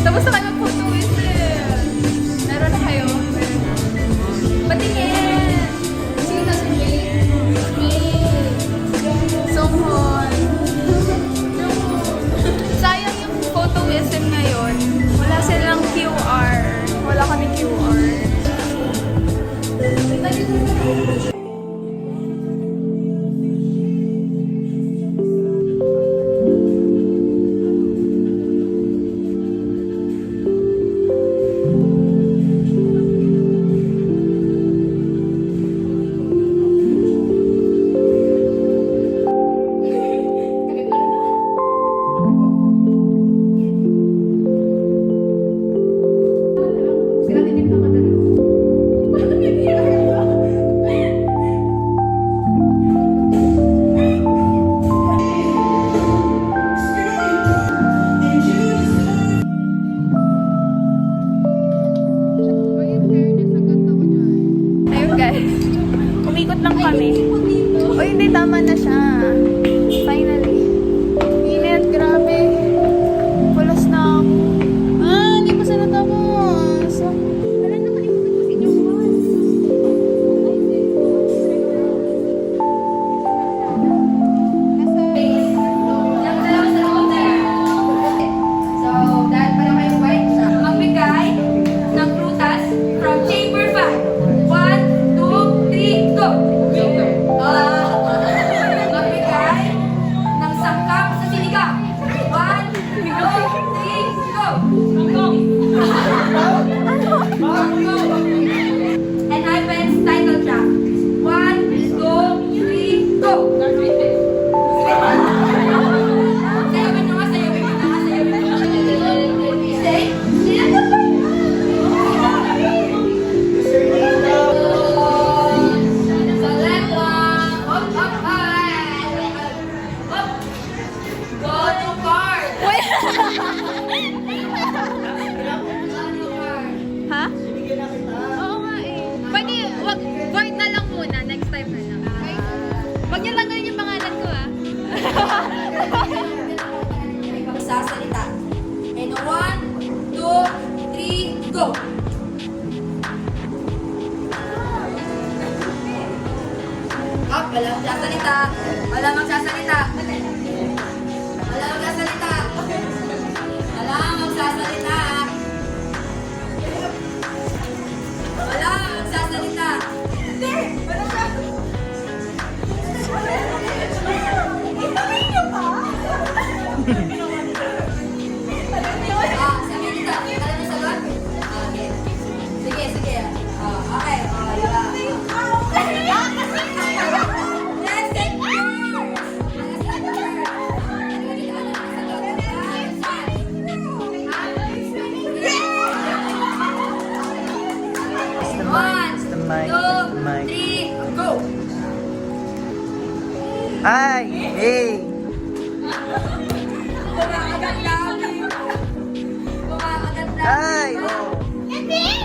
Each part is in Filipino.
Tapos na kayo mag-photo with meron na kayo? Patingin! Sino si Songhon. Sayang yung photo SM ngayon. Wala silang QR. Wala kami QR. Umikot lang kami. O hindi, tama na siya. Finally. Init, grabe. Pulas na ako. Hindi pa sila tapos. Wala naman yung kasi yung So, dahil pala kayo white, magbigay ng prutas from Chamber 5. 1, 2, 3, go! Magbigay ng sangkap sa sinigang. 1, 2, 3, go! And Ivan's title track. 1, 2, 3, go! Sayawin nyo nga, sayawin nyo nga, sayawin nyo nga. Say, sino ba yun? Select one. Up, up, up. Go to card. Ha? Oo nga eh. Pwede, wag, void na lang muna. Next time na lang. Wag niyo tanggalin yung pangalan ko ah. May magsasalita. And 1, 2, 3, go! Up, wala magsasalita. Wala magsasalita. Wala magsasalita. Wala magsasalita. Wala magsasalita. Hindi! Wala magsasalita. Sabi nito, alam mo sagot? Okay. Sige, sige. Okay, yun. Let's take yours! One, two, three, go! Hi! Hey! Kumakagat lang. Kumakagat lang. Hi! Oh! Hindi!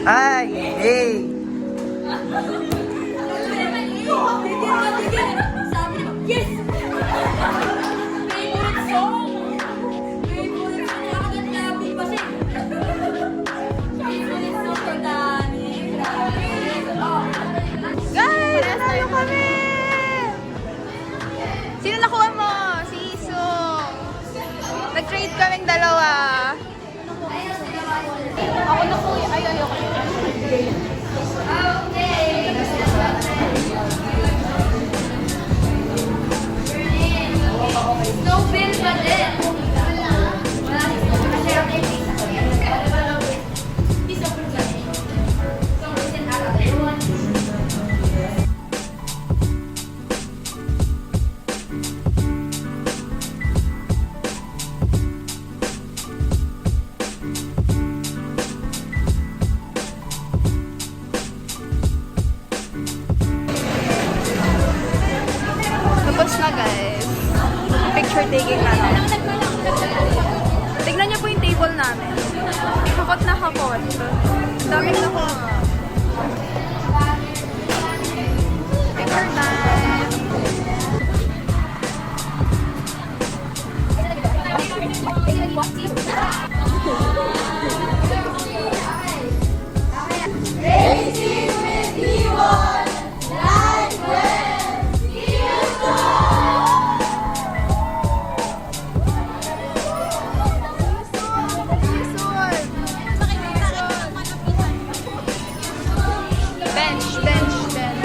Hi! Hey! Sabi niya, yes! Favorite song! Favorite song! Nakakatabi pa siya. Favorite song ko, Dani. Grabe. Oh. Guys, nanalo kami! Sino nakuha mo? Si Isong. Nag-trade kaming dalawa. Ako na po. Ay, ayoko. Okay. No bill ba din? Wala. Kasi ako yung piece of fruit lang. So, recent out of everyone. Tapos na guys. Picture taking natin. Tignan niyo po yung table namin. Hakot na hakot. Daming nakuha. Picture time. Bench, bench, bench.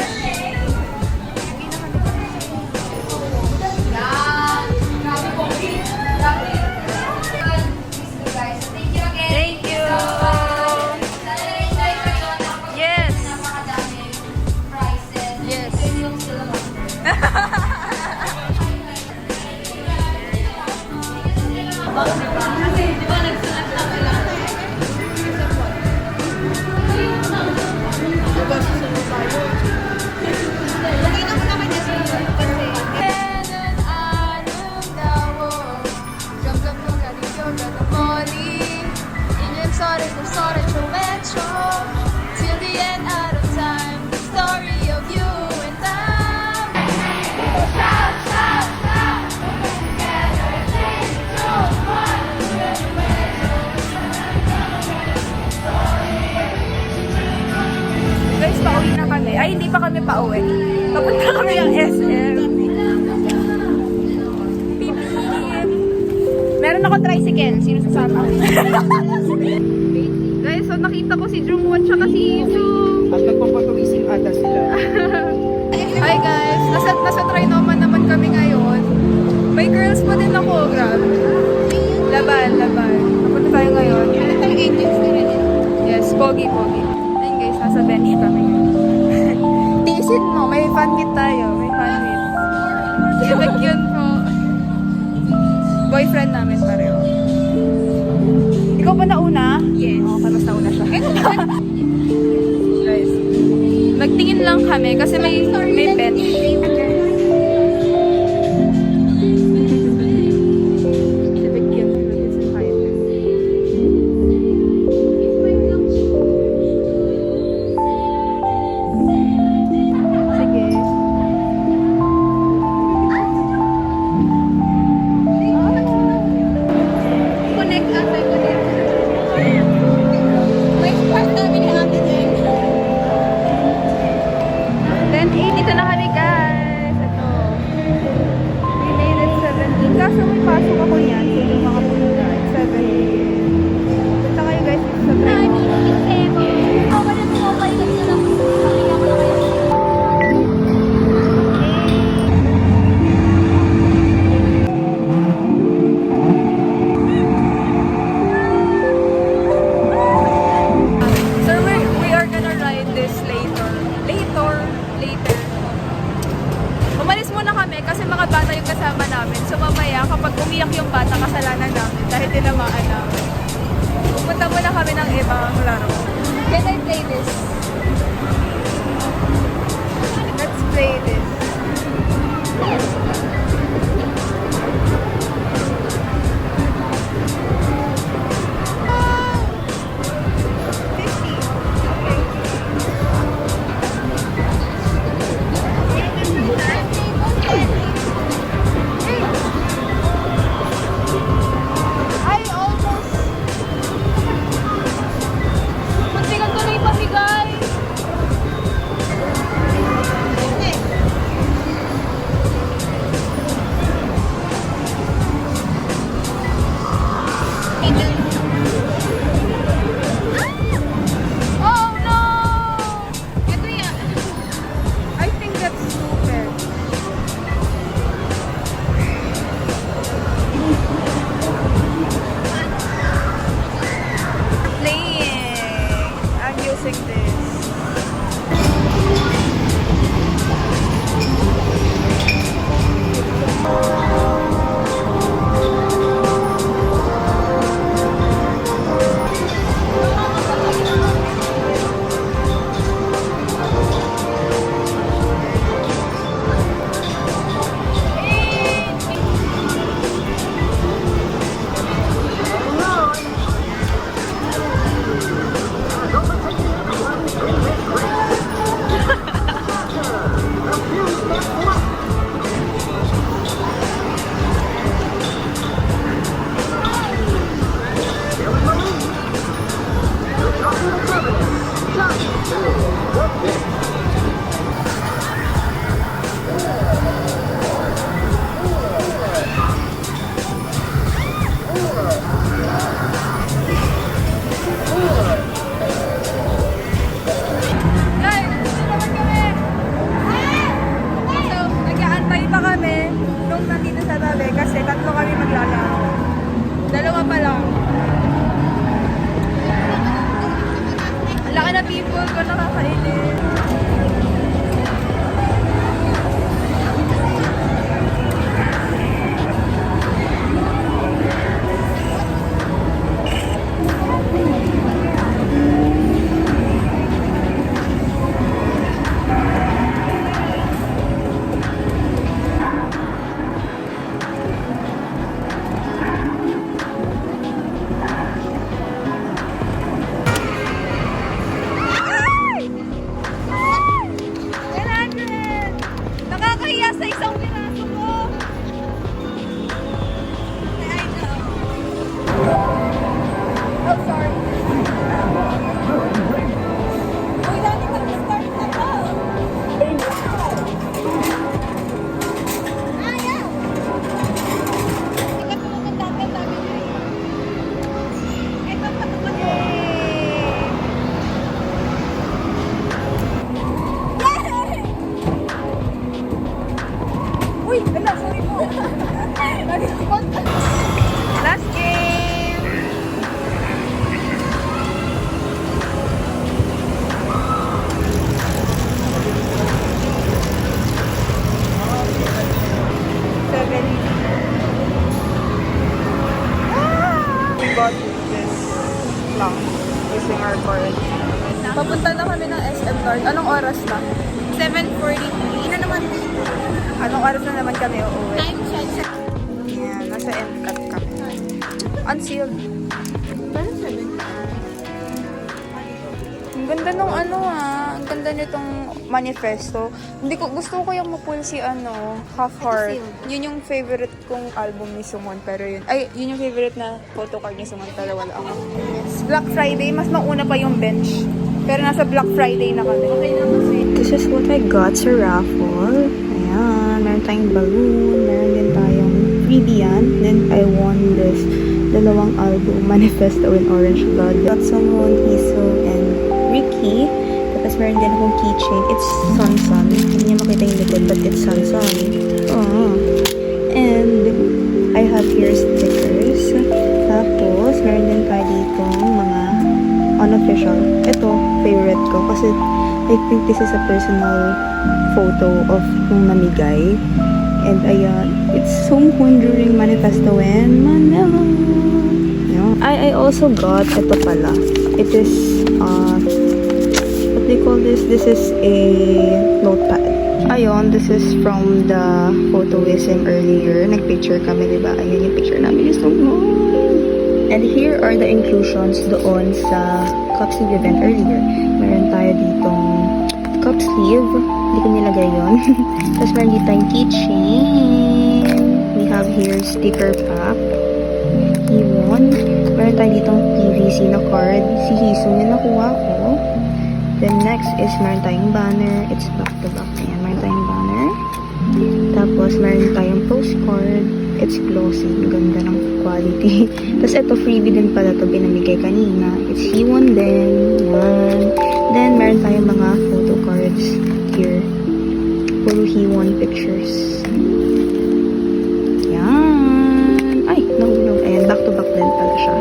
Thank you. Yes. Yes. Till the end out of time, the story of you and I. Shout, shout, shout, together, sing, so guys, pauwi na kami. Ay, hindi pa kami pauwi. Papunta kami ng SM. Pip, pip. Meron ako tricycle. Sino sasama? Guys, so nakita ko si Jungwon tsaka si Isung. At nagpapapawising ata sila. Hi guys, nasa Trinoma naman kami ngayon. May girls pa din ako, grabe. Laban, laban. Napunta tayo ngayon. Yes, pogi, pogi. Ayun guys, nasa bench kami. Tiisin mo, may fan meet tayo. May fan meet. Like yun po. Boyfriend namin pareho. Ikaw ba nauna? Yes. Oo, mas nauna siya. Guys, nagtingin lang kami kasi may bench. Dito na kami guys. Ito. We made it 17. Kaso may pasok ako yan. So yung mga punta. 17. Punta kayo guys sa Trinoma. Sir, we are gonna ride this later. Later. Umalis muna kami kasi mga bata yung kasama namin. So mamaya kapag umiyak yung bata, kasalanan namin dahil tinamaan namin. Pupunta muna kami ng ibang laro. Can I play this? Let's play this. using this. Nag-aantay pa kami nung nandito sa tabi kasi tatlo kami maglalaro. Dalawa pa lang. Ang laki na people ko, nakakainit. Nakakahiya sa isang piraso ko. I know. Oh, sorry. Uy, dami ka start na to. Ayaw. Ikaw mo ng dami niya. Ito pa ito. Uy, ala, sorry po. Last game. Seven. We bought this lang using our card. Papunta na kami ng SM card. Anong oras na? 7:43. Na naman. Anong oras na naman kami uuwi? Time check. Yan, nasa MCAT kami. Unsealed. Parang 7. Ang ganda nung ano ang ganda nitong manifesto. Hindi ko, gusto ko yung mapull si Half Heart. Yun yung favorite kong album ni Sumon, pero yun yung favorite na photocard ni Sumon, pero wala ako. Black Friday, mas mauna pa yung bench. Pero nasa Black Friday na kami. This is what I got sa raffle. Ayan, meron tayong balloon, meron din tayong freebie yan. Then I won this dalawang album, Manifesto and Orange Blood. Got someone, Hiso and Ricky. Tapos meron din akong keychain. It's Sun. Hindi niya makita yung likod, but it's Sun. Oh. And I have here stickers. Tapos meron din tayo dito mga unofficial. Ito, favorite ko. Kasi I think this is a personal photo of yung namigay. And ayan, it's Songhun during Manifesto in Manila. I also got, ito pala. It is, what do you call this? This is a notepad. Ayun, this is from the photoism earlier. Nagpicture kami, diba? Ayun yung picture namin ni Songhun. And here are the inclusions doon sa cup sleeve event earlier. Meron tayo ditong cup sleeve. Hindi ko nilagay yun. Tapos meron dito tayong keychain. We have here sticker pack. Iwon. Meron tayo ditong PVC na card. Si Hisong yung nakuha ko. Then next is meron tayong banner. It's back to back. Ayan, meron tayong banner. Tapos meron tayong postcard. It's glossy. Ganda ng quality. Tapos ito freebie din pala to binamigay kanina. It's Hiwon din. Yan. Then meron tayong mga photo cards here. Puro Hiwon pictures. Yan. Ay, nahulog. Ayan, back to back din pala siya.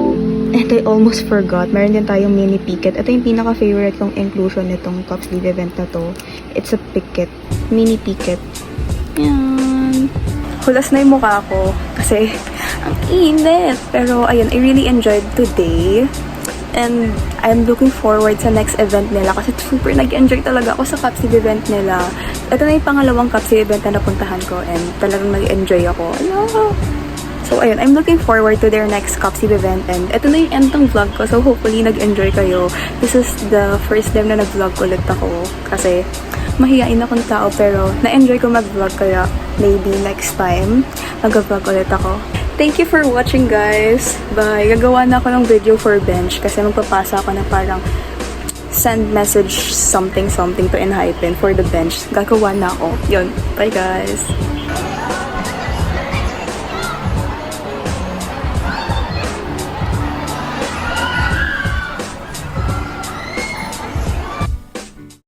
Ito Wait, I almost forgot. Meron din tayong mini picket. Ito yung pinaka-favorite kong inclusion nitong Cup Sleeve event na to. It's a picket. Mini picket. Yan. Hulas na yung mukha ko kasi ang init. Pero ayun, I really enjoyed today. And I'm looking forward sa next event nila kasi super nag-enjoy talaga ako sa Cup Sleeve event nila. Ito na yung pangalawang Cup Sleeve event na napuntahan ko and talagang nag-enjoy ako. Hello! So ayun, I'm looking forward to their next Cup Sleeve event and ito na yung end ng vlog ko. So hopefully nag-enjoy kayo. This is the first time na nag-vlog ulit ako kasi mahihain akong tao pero na-enjoy ko mag-vlog kaya maybe next time mag-vlog ulit ako. Thank you for watching, guys. Bye. Gagawa na ako ng video for bench kasi magpapasa ako na parang send message something to Enhypen for the bench. Gagawa na ako. Yun. Bye, guys.